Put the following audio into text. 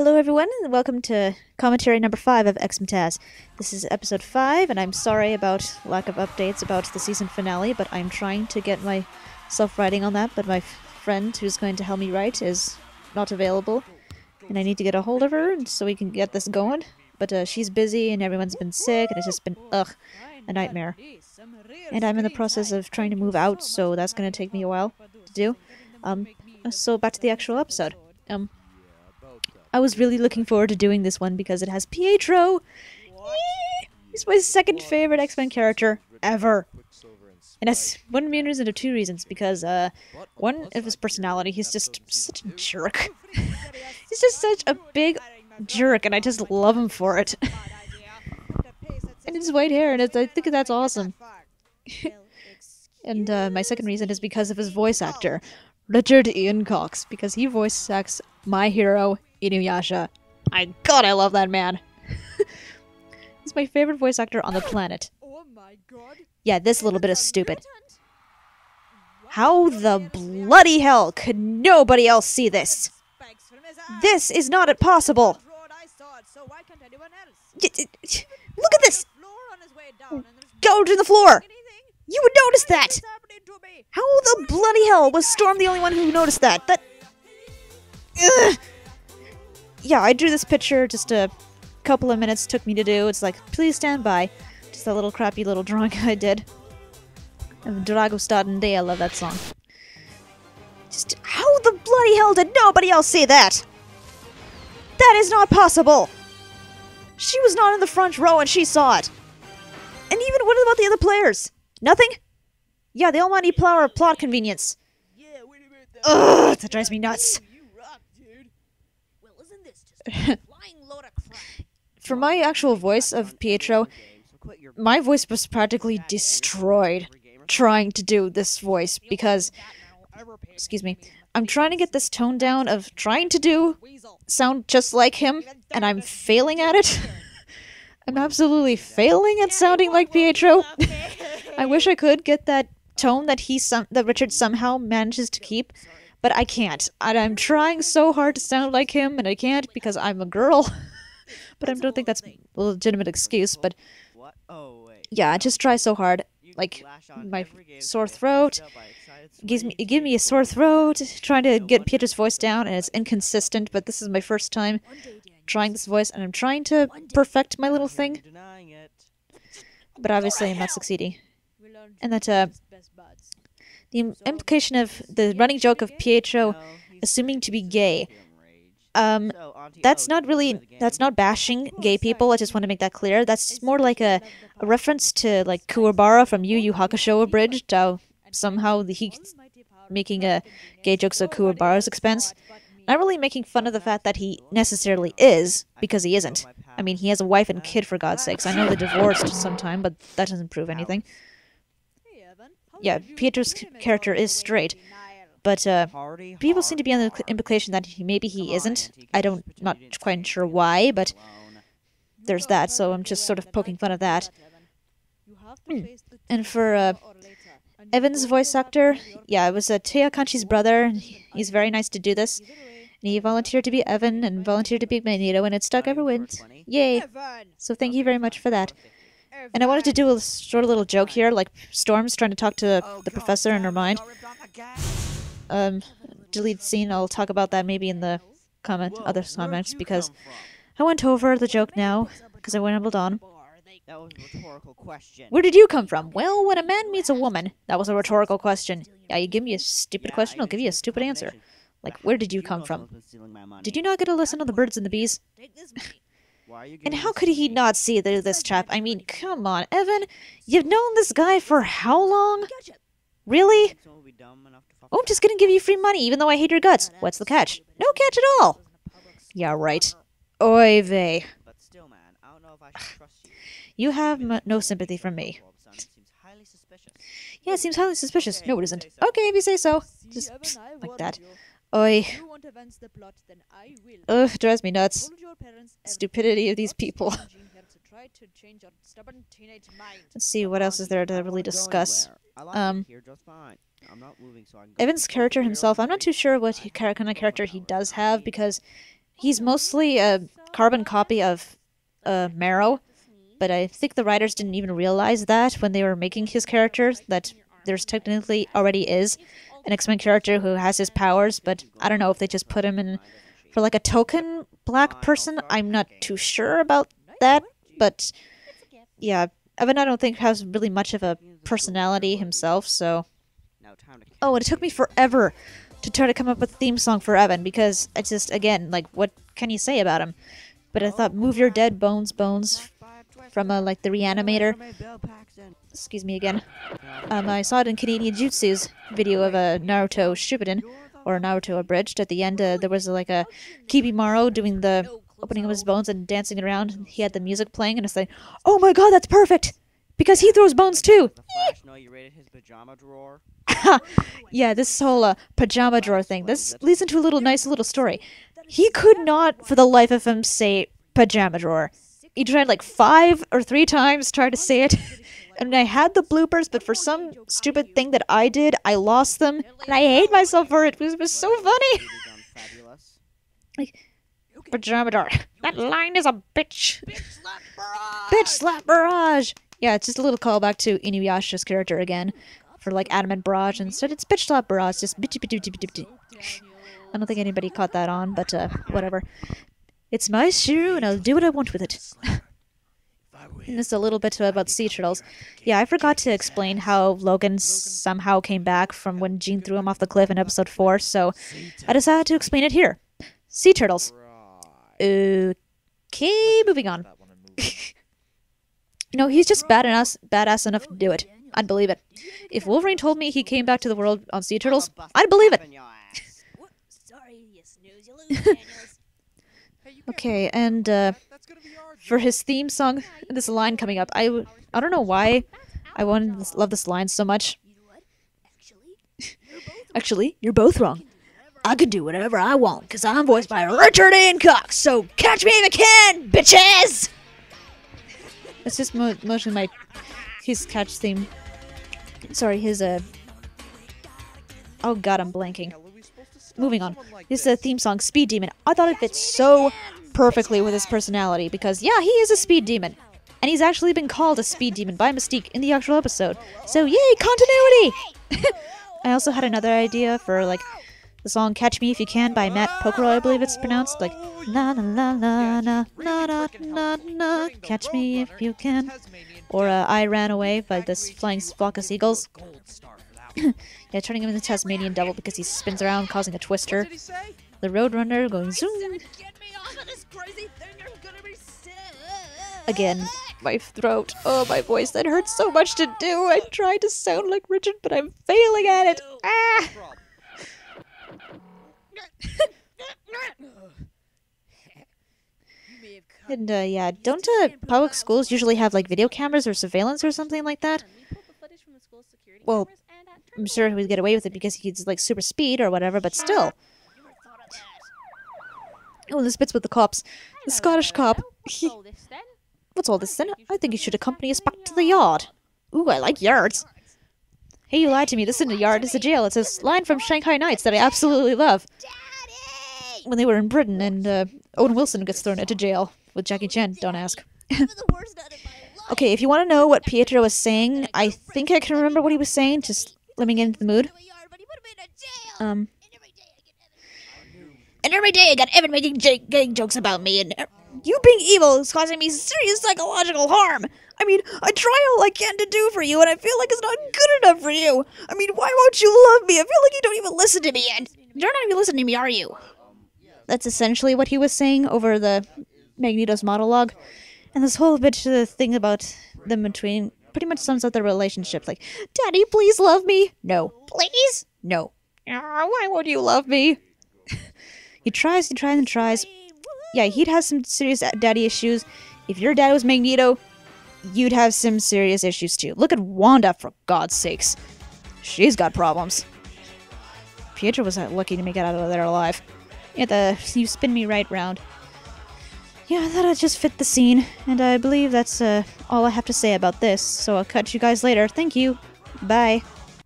Hello everyone, and welcome to commentary number 5 of XMETAS. This is episode 5, and I'm sorry about lack of updates about the season finale, but I'm trying to get myself writing on that, but my friend who's going to help me write is not available, and I need to get a hold of her so we can get this going. But she's busy, and everyone's been sick, and it's just been, a nightmare. And I'm in the process of trying to move out, so that's going to take me a while to do. So back to the actual episode. I was really looking forward to doing this one because it has Pietro! Yee! He's my second favorite X-Men character ever. And that's one reason of two reasons, because one of his personality, he's just such a jerk. He's just such a big jerk, and I just love him for it. And his white hair, and I think that's awesome. And my second reason is because of his voice actor, Richard Ian Cox, because he voice acts my hero, Inuyasha. God, I love that man. He's my favorite voice actor on the planet. Yeah, this little bit is stupid. How the bloody hell could nobody else see this? This is not possible. Look at this! Go to the floor! You would notice that! How the bloody hell was Storm the only one who noticed that? Ugh. Yeah, I drew this picture just a couple of minutes took me to do. It's like, please stand by. Just that little crappy little drawing I did. And Dragostad Day, I love that song. Just, how the bloody hell did nobody else see that? That is not possible! She was not in the front row and she saw it! And even, what about the other players? Nothing? Yeah, the almighty power of plot convenience. Ugh, that drives me nuts. For my actual voice of Pietro, my voice was practically destroyed trying to do this voice because, excuse me, I'm trying to get this tone down of trying to sound just like him, and I'm failing at it. I'm absolutely failing at sounding like Pietro. I wish I could get that tone that that Richard somehow manages to keep, but I can't. I'm trying so hard to sound like him, and I can't because I'm a girl. But I don't think that's a legitimate excuse, but yeah, I just try so hard. Like, my sore throat, it gives me a sore throat, trying to get Peter's voice down, and it's inconsistent, but this is my first time trying this voice, and I'm trying to perfect my little thing. But obviously I'm not succeeding. And that, the implication of the running joke of Pietro assuming to be gay, that's not bashing gay people, I just want to make that clear. That's more like a reference to, like, Kuwabara from Yu Yu Hakusho Abridged, how somehow he's making gay jokes at Kuwabara's expense. Not really making fun of the fact that he necessarily is, because he isn't. I mean, he has a wife and kid, for God's sakes. I know they're divorced sometime, but that doesn't prove anything. Yeah, Pietro's character is straight, but people seem to be under the implication that maybe he isn't. Not quite sure why, but there's that, so I'm just sort of poking fun of that. And for Evan's voice actor, yeah, it was Tayakanshi's brother. He's very nice to do this. And he volunteered to be Evan and volunteered to be Magneto, and it stuck ever wins. Yay! So thank you very much for that. And I wanted to do a short little joke here, like Storm's trying to talk to the professor in her mind. Delete scene, I'll talk about that maybe in the other comments, because I went over the joke now, because I rambled on. Where did you come from? Well, when a man meets a woman, that was a rhetorical question. Yeah, you give me a stupid question, I'll give you a stupid answer. Like, where did you come from? Did you not get a lesson on the birds and the bees? And how could he not see this chap? I mean, come on, Evan, you've known this guy for how long? Really? Oh, I'm just gonna give you free money, even though I hate your guts. What's the catch? No catch at all. Yeah, right. Oy vey. You have no sympathy from me. Yeah, it seems highly suspicious. No, it isn't. Okay, if you say so. Just like that. Oi. Ugh, drives me nuts. Stupidity of these people. Let's see, what else is there to really discuss? Evan's character himself, I'm not too sure what kind of character he does have, because He's mostly a carbon copy of Marrow, but I think the writers didn't even realize that when they were making his character, that there's technically already is an X-Men character who has his powers, but I don't know if they just put him in for like a token black person. I'm not too sure about that, but yeah, Evan I don't think has really much of a personality himself, so... Oh, and it took me forever to try to come up with a theme song for Evan, because it's just, again, like, what can you say about him? But I thought Move Your Dead Bones from, like, the Reanimator. Excuse me again. I saw it in Canadian Jutsu's video of Naruto Shippuden, or Naruto Abridged. At the end, there was, like, a Kibimaru doing the opening of his bones and dancing around. He had the music playing, and it's like, oh my god, that's perfect! Because he throws bones, too! Yeah, this whole pajama drawer thing, this leads into a nice little story. He could not, for the life of him, say pajama drawer. He tried like 5 or 3 times, tried to say it. And I had the bloopers, but for some stupid thing that I did, I lost them. And I hate myself for it, because it was so funny. Like, pajama drawer. That line is a bitch. Bitch slap barrage. Yeah, it's just a little callback to Inuyasha's character again. For like adamant barrage. Instead, it's bitch slap barrage. Just bitchy bitchy bitchy bitchy. I don't think anybody caught that on, but whatever. It's my shoe, and I'll do what I want with it. And just a little bit about sea turtles. Yeah, I forgot to explain how Logan somehow came back from when Jean threw him off the cliff in episode 4, so I decided to explain it here. Sea turtles. Okay, moving on. You know, he's just badass enough to do it. I'd believe it. If Wolverine told me he came back to the world on sea turtles, I'd believe it. Okay, and for his theme song, this line coming up, I don't know why I love this line so much. Actually, you're both wrong. I could do whatever I want, because I'm voiced by Richard Ian Cox, so catch me if you can, bitches! That's just mostly his catch theme. Sorry, his, oh god, I'm blanking. Moving on. This theme song, Speed Demon. I thought it fit so perfectly with his personality, because, yeah, he is a speed demon. And he's actually been called a speed demon by Mystique in the actual episode. So, yay, continuity! I also had another idea for, like, the song Catch Me If You Can by Matt Pokroy, I believe it's pronounced. Like, la la la la la la la la la, catch me if you can. Or I Ran Away by this flying flock of seagulls. Yeah, turning him into Tasmanian Devil because he spins around, causing a twister. The Roadrunner going zoom. Again, my throat. Oh, my voice. That hurts so much to do. I tried to sound like Richard, but I'm failing at it. Ah! And, yeah, don't public schools usually have, like, video cameras or surveillance or something like that? Well, I'm sure he would get away with it because he's, like, super speed or whatever, but still. Oh, this bit's with the cops. The Scottish cop. What's all this, then? I think you should accompany us back to the yard. Ooh, I like yards. Hey, you lied to me. This isn't a yard, it's a jail. It's a line from Shanghai Nights that I absolutely love. When they were in Britain and Owen Wilson gets thrown into jail with Jackie Chan, don't ask. Okay, if you want to know what Pietro was saying, I think I can remember what he was saying, just let me get into the mood. And every day I got Evan making getting jokes about me, and you being evil is causing me serious psychological harm. I mean, I try all I can to do for you, and I feel like it's not good enough for you. I mean, why won't you love me? I feel like you don't even listen to me, and you're not even listening to me, are you? That's essentially what he was saying over the Magneto's monologue. And this whole bit of the thing about them between pretty much sums up their relationship. Like, Daddy, please love me. No. Please? No. Why won't you love me? He tries and tries. Yeah, he'd have some serious daddy issues. If your dad was Magneto, you'd have some serious issues too. Look at Wanda, for God's sakes. She's got problems. Pietro was lucky to make it out of there alive. Yeah, you spin me right round. Yeah, I thought I'd just fit the scene, and I believe that's all I have to say about this, so I'll catch you guys later. Thank you. Bye.